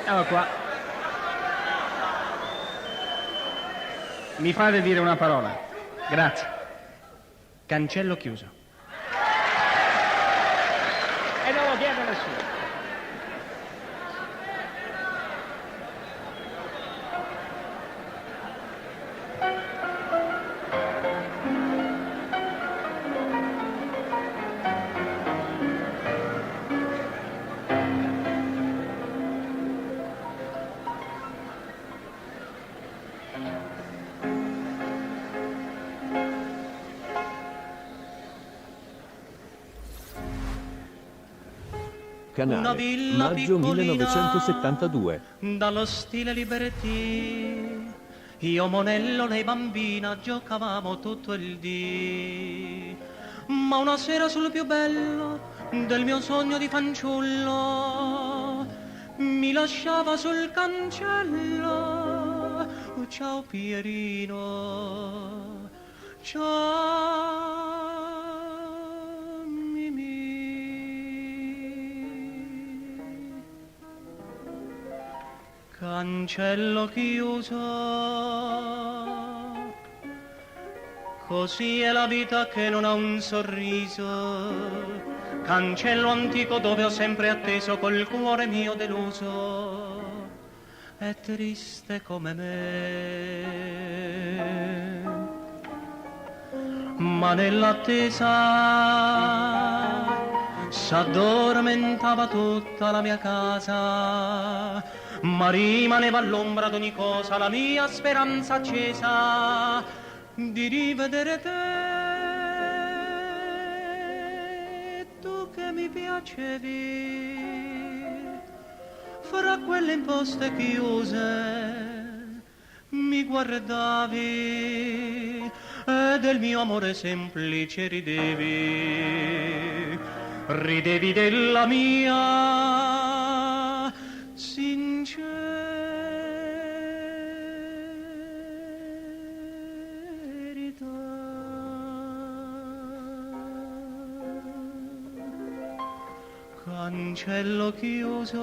Ecco qua. Mi fate dire una parola. Grazie. Cancello chiuso. E non lo chiede nessuno. Canale, maggio 1972. Dallo stile liberty, io monello, lei bambina, giocavamo tutto il dì. Ma una sera sul più bello del mio sogno di fanciullo mi lasciava sul cancello. Ciao Pierino, ciao Mimì. Cancello chiuso, così è la vita che non ha un sorriso. Cancello antico dove ho sempre atteso col cuore mio deluso. È triste come me, ma nell'attesa s'addormentava tutta la mia casa, ma rimaneva all'ombra d'ogni cosa la mia speranza accesa di rivedere te, tu che mi piacevi fra quelle imposte chiuse, mi guardavi e del mio amore semplice ridevi, ridevi della mia sincerità. Cancello chiuso,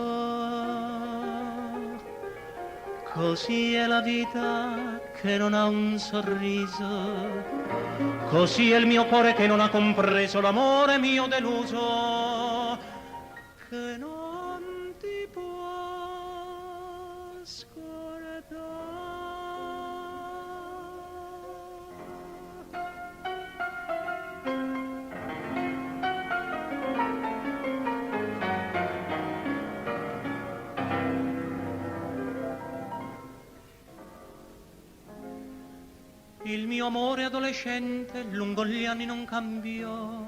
così è la vita che non ha un sorriso, così è il mio cuore che non ha compreso l'amore mio deluso, che non ti può scordare. Il mio amore adolescente lungo gli anni non cambiò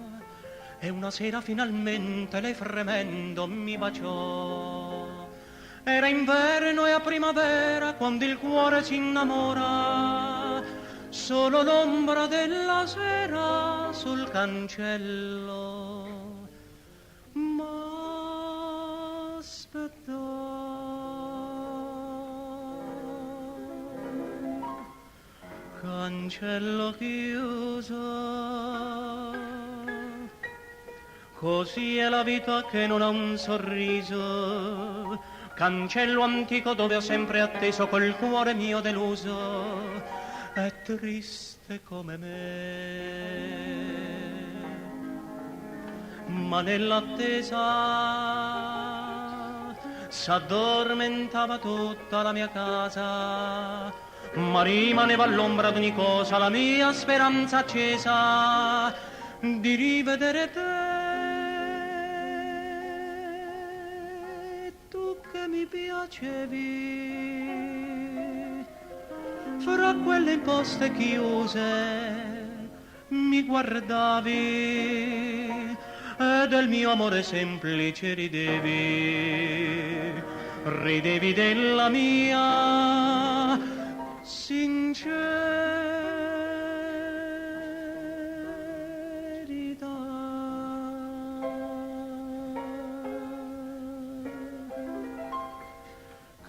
e una sera finalmente lei fremendo mi baciò. Era inverno e a primavera quando il cuore si innamora, solo l'ombra della sera sul cancello m'aspettò. Cancello chiuso, così è la vita che non ha un sorriso. Cancello antico dove ho sempre atteso col cuore mio deluso. È triste come me, ma nell'attesa s'addormentava tutta la mia casa, ma rimaneva all'ombra d'ogni cosa la mia speranza accesa di rivedere te, tu che mi piacevi fra quelle imposte chiuse, mi guardavi e del mio amore semplice ridevi, ridevi della mia sincerità.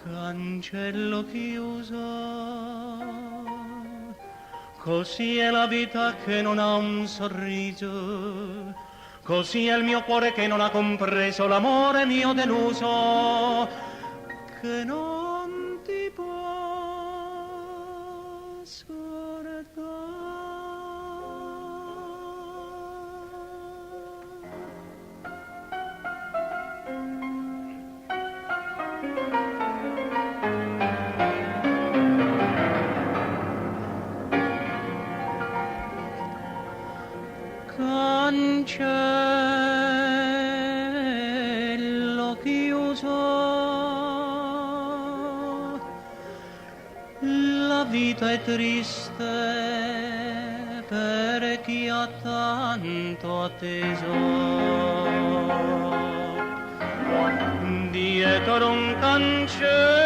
Cancello chiuso, così è la vita che non ha un sorriso, così è il mio cuore che non ha compreso l'amore mio deluso, che non ti posso scordare. Cancello chiuso, la vita è triste per chi ha tanto atteso. Dietro un cancello